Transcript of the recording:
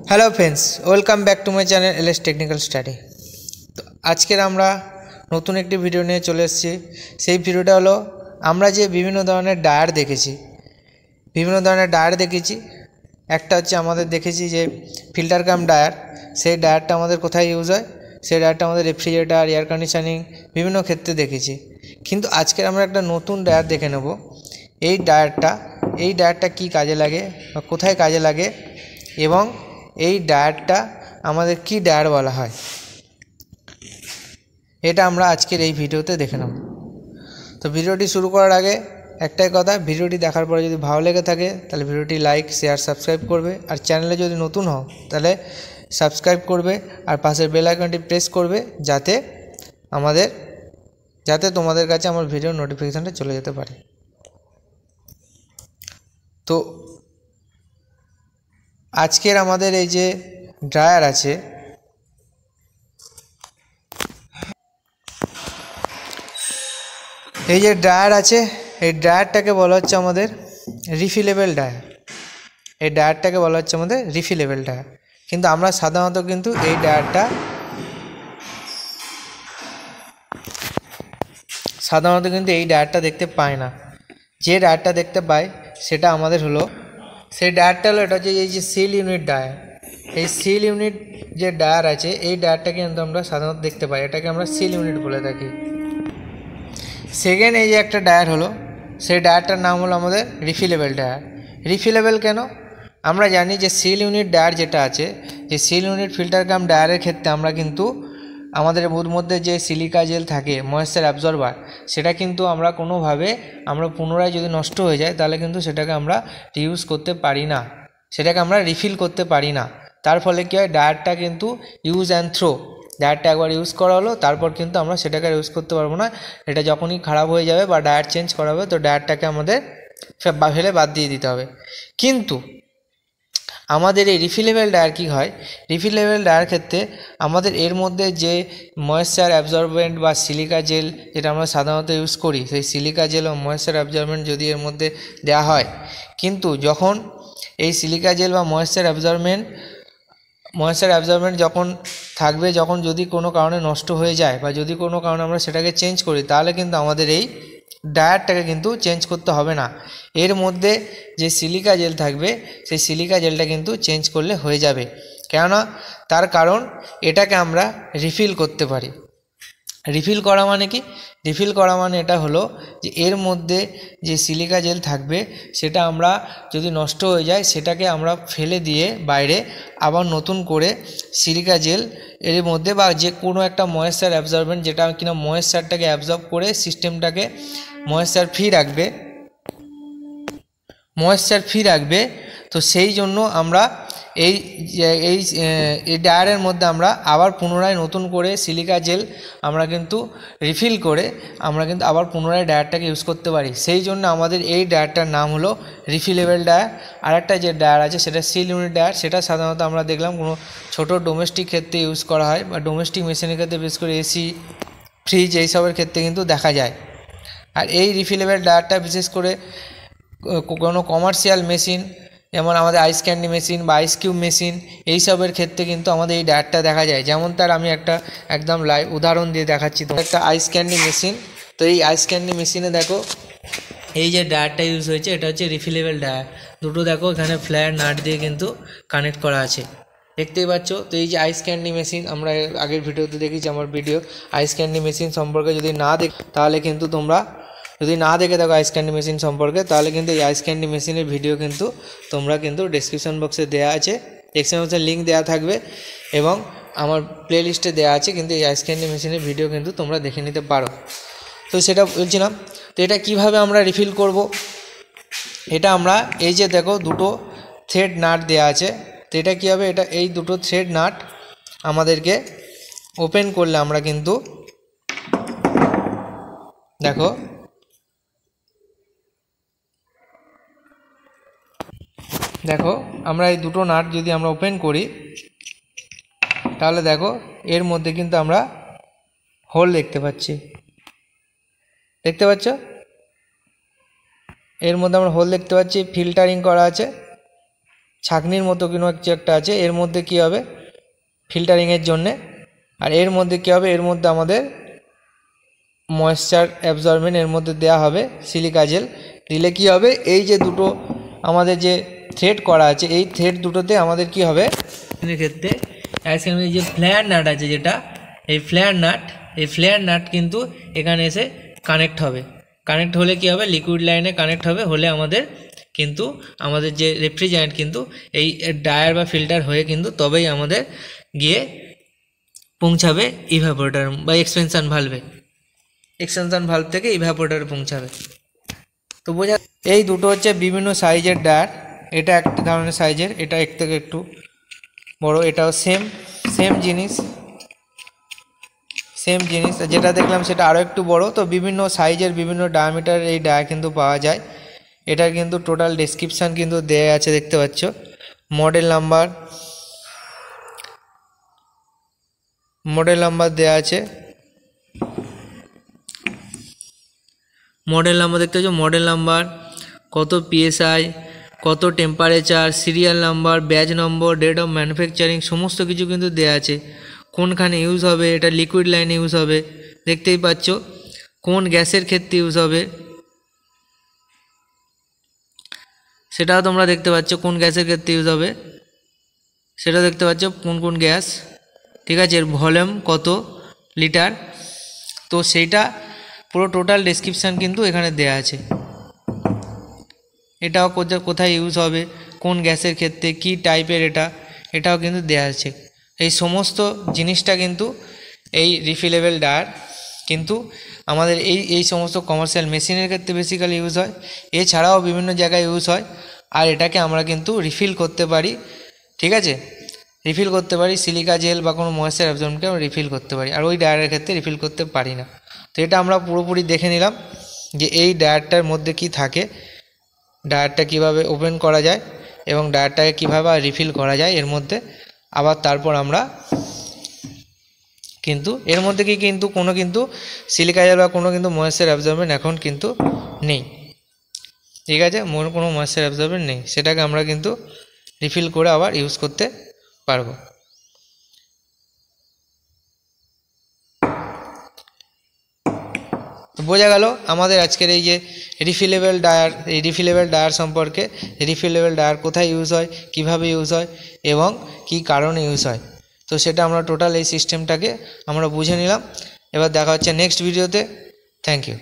Hello friends, welcome back to my channel LS technical study. তো আজকের আমরা নতুন একটি ভিডিও নিয়ে চলে এসেছি। সেই ভিডিওটা হলো আমরা যে বিভিন্ন ধরনের ডায়ার দেখেছি। একটা হচ্ছে আমাদের দেখেছি যে ফিল্টার কাম ডায়ার। সেই ডায়ারটা আমাদের কোথায় ইউজ হয়? সেই ডায়ারটা আমাদের রেফ্রিজারেটর, এয়ার কন্ডিশনিং বিভিন্ন ক্ষেত্রে দেখেছি। কিন্তু আজকের আমরা একটা নতুন ডায়ার দেখে নেব। এই ডায়ারটা কী কাজে লাগে বা কোথায় কাজে লাগে এবং এই ডায়ারটা আমাদের কি ডায়ার বলা হয়, এটা আমরা আজকের এই ভিডিওতে দেখে নেব। তো ভিডিওটি শুরু করার আগে একটাই কথা, ভিডিওটি দেখার পরে যদি ভালো লেগে থাকে তাহলে ভিডিওটি লাইক, শেয়ার, সাবস্ক্রাইব করবে। আর চ্যানেলে যদি নতুন হও তাহলে সাবস্ক্রাইব করবে আর পাশের বেল আইকনটি প্রেস করবে যাতে তোমাদের কাছে আমার ভিডিওর নোটিফিকেশানটা চলে যেতে পারে। তো আজকের আমাদের এই যে ড্রায়ার আছে, এই ড্রায়ারটাকে বলা হচ্ছে আমাদের রিফিলেবল ডায়ার। কিন্তু আমরা সাধারণত কিন্তু এই ডায়ারটা দেখতে পাই না। যে ডায়ারটা দেখতে পাই সেটা আমাদের হলো, সেই ডায়ারটা হলো এটা হচ্ছে এই যে সিল ইউনিট ডায়ার। এই সিল ইউনিট যে ডায়ার আছে, এই ডায়ারটাকে কিন্তু আমরা সাধারণত দেখতে পাই, এটাকে আমরা সিল ইউনিট বলে থাকি। সেকেন্ড এই যে একটা ডায়ার হলো, সেই ডায়ারটার নাম হলো আমাদের রিফিলেবল ডায়ার। রিফিলেবল কেন? আমরা জানি যে সিল ইউনিট ডায়ার যেটা আছে, যে সিল ইউনিট ফিল্টার কাম ডায়ারের ক্ষেত্রে আমরা কিন্তু আমাদের ওর মধ্যে যে সিলিকা জেল থাকে, ময়েশ্চার অ্যাবজর্বার, সেটা কিন্তু আমরা কোনোভাবে পুনরায় যদি নষ্ট হয়ে যায় তাহলে কিন্তু সেটাকে আমরা রিউজ করতে পারি না, সেটাকে আমরা রিফিল করতে পারি না। তার ফলে কী হয়, ডায়ারটা কিন্তু ইউজ অ্যান্ড থ্রো। ডায়ারটা একবার ইউজ করা হলো, তারপর কিন্তু আমরা সেটাকে ইউজ করতে পারবো না। এটা যখনই খারাপ হয়ে যাবে বা ডায়ার চেঞ্জ করা হবে, তো ডায়ারটাকে আমাদের ফেলে বাদ দিয়ে দিতে হবে। কিন্তু আমাদের এই রিফিলেবল ডায়ার কী হয়, রিফিলেবল ডায়ার ক্ষেত্রে আমাদের এর মধ্যে যে ময়েশ্চার অ্যাবজর্বেন্ট বা সিলিকা জেল যেটা আমরা সাধারণত ইউজ করি, সেই সিলিকা জেল ও ময়েশ্চার অ্যাবজর্বেন্ট যদি এর মধ্যে দেওয়া হয়, কিন্তু যখন এই সিলিকা জেল বা ময়েশ্চার অ্যাবজর্বেন্ট যখন থাকবে, যখন যদি কোনো কারণে নষ্ট হয়ে যায় বা যদি কোনো কারণে আমরা সেটাকে চেঞ্জ করি, তাহলে কিন্তু আমাদের এই ডায়ারটাকে কিন্তু চেঞ্জ করতে হবে না। এর মধ্যে যে সিলিকা জেল থাকবে, সেই সিলিকা জেলটা কিন্তু চেঞ্জ করলে হয়ে যাবে। কেননা তার কারণ এটাকে আমরা রিফিল করতে পারি। রিফিল করা মানে কি? রিফিল করা মানে এটা হলো যে এর মধ্যে যে সিলিকা জেল থাকবে, সেটা আমরা যদি নষ্ট হয়ে যায় সেটাকে আমরা ফেলে দিয়ে বাইরে আবার নতুন করে সিলিকা জেল এর মধ্যে বা যে কোনো একটা ময়েশ্চার অ্যাবজর্বেন্ট, যেটা কিনা ময়েশ্চারটাকে অ্যাবজর্ব করে সিস্টেমটাকে ময়েশ্চার ফ্রি রাখবে। তো সেই জন্য আমরা এই ডায়ারের মধ্যে আমরা আবার পুনরায় নতুন করে সিলিকা জেল আমরা কিন্তু রিফিল করে আমরা কিন্তু আবার পুনরায় ডায়ারটাকে ইউজ করতে পারি। সেই জন্য আমাদের এই ডায়ারটার নাম হলো রিফিলেবল ডায়ার। আরেকটা যে ডায়ার আছে সেটা সিল ইউনিট ডায়ার। সেটা সাধারণত আমরা দেখলাম কোনো ছোটো ডোমেস্টিক ক্ষেত্রে ইউজ করা হয় বা ডোমেস্টিক মেশিনের ক্ষেত্রে, বিশেষ করে এসি, ফ্রিজ এইসবের ক্ষেত্রে কিন্তু দেখা যায়। আর এই রিফিলেবল ডায়ারটা বিশেষ করে কোনো কমার্শিয়াল মেশিন, যেমন আমাদের আইস ক্যান্ডি মেশিন বা আইস কিউব মেশিন, এইসবের ক্ষেত্রে কিন্তু আমাদের এই ডায়ারটা দেখা যায়। যেমন তার আমি একটা একদম লাইভ উদাহরণ দিয়ে দেখাচ্ছি। তো একটা আইস ক্যান্ডি মেশিন, তো এই আইস ক্যান্ডি মেশিনে দেখো এই যে ডায়ারটা ইউজ হয়েছে, এটা হচ্ছে রিফিলেবল ডায়ার। দুটো দেখো এখানে ফ্ল্যাট নাট দিয়ে কিন্তু কানেক্ট করা আছে, দেখতেই পাচ্ছ। তো এই যে আইস ক্যান্ডি মেশিন, আমরা আগের ভিডিওতে দেখেছি, আমার ভিডিও আইস ক্যান্ডি মেশিন সম্পর্কে যদি না তাহলে কিন্তু তোমরা যদি না দেখে থাকো আইস ক্যান্ডি মেশিন সম্পর্কে, তাহলে কিন্তু এই আইস ক্যান্ডি মেশিনের ভিডিও কিন্তু তোমরা কিন্তু ডেসক্রিপশন বক্সে দেওয়া আছে, ডেসক্রিপশন বক্সে লিঙ্ক দেওয়া থাকবে এবং আমার প্লে লিস্টে দেওয়া আছে, কিন্তু এই আইস ক্যান্ডি মেশিনের ভিডিও কিন্তু তোমরা দেখে নিতে পারো। তো সেটা বলছিলাম। তো এটা কিভাবে আমরা রিফিল করব, এটা আমরা এই যে দেখো দুটো থ্রেড নাট দেওয়া আছে। তো এটা কী হবে, এটা এই দুটো থ্রেড নাট আমাদেরকে ওপেন করলে আমরা কিন্তু দেখো আমরা এই দুটো নাট যদি আমরা ওপেন করি, তাহলে দেখো এর মধ্যে কিন্তু আমরা হোল দেখতে পাচ্ছ, এর মধ্যে আমরা হোল দেখতে পাচ্ছি, ফিল্টারিং করা আছে। ছাঁকনির মতো কোনো কিছু একটা আছে, এর মধ্যে কি হবে ফিল্টারিংয়ের জন্যে, আর এর মধ্যে কি হবে, এর মধ্যে আমাদের ময়েশ্চার অ্যাবজর্বেন্ট এর মধ্যে দেওয়া হবে সিলিকা জেল। দিলে কি হবে, এই যে দুটো আমাদের যে থ্রেড করা আছে এই থ্রেড দুটোতে আমাদের কি হবে এর ক্ষেত্রে আইসক্রিমের যে ফ্লেয়ার নাট আছে যেটা, এই ফ্লেয়ার নাট কিন্তু এখানে এসে কানেক্ট হবে। কানেক্ট হলে কি হবে, লিকুইড লাইনে কানেক্ট হবে, হলে আমাদের কিন্তু আমাদের যে রেফ্রিজারেন্ট কিন্তু এই ডায়ার বা ফিল্টার হয়ে কিন্তু তবেই আমাদের গিয়ে পৌঁছাবে ইভাপোরেটর বা এক্সপেনশন ভালভ থেকে ইভাপোরেটরে পৌঁছাবে। তো বোঝা, এই দুটো হচ্ছে বিভিন্ন সাইজের ডায়ার। এটা একটা ধরনের সাইজের, এটা এক থেকে একটু বড়, এটাও সেম জিনিস যেটা দেখলাম সেটা আরও একটু বড়। তো বিভিন্ন সাইজের বিভিন্ন ডায়ামিটার এই ডায়া কিন্তু পাওয়া যায়। এটার কিন্তু টোটাল ডেসক্রিপশান কিন্তু দেয়া আছে, দেখতে পাচ্ছ। মডেল নাম্বার দেয়া আছে, মডেল নাম্বার দেখতে পাচ্ছ, মডেল নাম্বার, কত PSI, কত temperature, serial number, batch number, date of manufacturing, সমস্ত কিছু কিন্তু দেয়া আছে। কোনখানে ইউজ হবে, এটা লিকুইড লাইনে ইউজ হবে, দেখতেই পাচ্ছ। কোন গ্যাসের ক্ষেত্রে ইউজ হবে সেটাও তোমরা দেখতে পাচ্ছ, কোন গ্যাসের ক্ষেত্রে ইউজ হবে সেটাও দেখতে পাচ্ছ, কোন গ্যাস, ঠিক আছে। এর ভলিউম কত লিটার, তো সেইটা পুরো টোটাল ডেসক্রিপশান কিন্তু এখানে দেয়া আছে। এটাও কোথায় ইউজ হবে, কোন গ্যাসের ক্ষেত্রে, কি টাইপের এটাও কিন্তু দেয়া আছে। এই সমস্ত জিনিসটা কিন্তু এই রিফিলেবল ডায়ার কিন্তু আমাদের এই সমস্ত কমার্শিয়াল মেশিনের ক্ষেত্রে বেসিক্যালি ইউজ হয়, এছাড়াও বিভিন্ন জায়গায় ইউজ হয়। আর এটাকে আমরা কিন্তু রিফিল করতে পারি, ঠিক আছে, রিফিল করতে পারি সিলিকা জেল বা কোনো ময়েশ্চার অ্যাবজর্বেন্টকে আমরা রিফিল করতে পারি, আর ওই ডায়ারের ক্ষেত্রে রিফিল করতে পারি না। তো এটা আমরা পুরোপুরি দেখে নিলাম যে এই ডায়ারটার মধ্যে কি থাকে, ডায়ারটা কিভাবে ওপেন করা যায় এবং ডায়ারটাকে কীভাবে রিফিল করা যায় এর মধ্যে। আবার তারপর আমরা কিন্তু এর মধ্যে কি কিন্তু কোনো কিন্তু সিলিকা জেল বা কোনো কিন্তু ময়েশ্চার অ্যাবজর্বেন্ট এখন কিন্তু নেই, ঠিক আছে, কোনো ময়েশ্চার অ্যাবজর্বেন্ট নেই, সেটাকে আমরা কিন্তু রিফিল করে আবার ইউজ করতে পারবো। বোঝা গেল আমাদের আজকের এই যে রিফিলেবল ডায়ার সম্পর্কে, রিফিলেবল ডায়ার কোথায় ইউজ হয়, কিভাবে ইউজ হয় এবং কি কারণে ইউজ হয়। তো সেটা আমরা টোটাল এই সিস্টেমটাকে আমরা বুঝে নিলাম। এবার দেখা হচ্ছে নেক্সট ভিডিওতে। Thank you.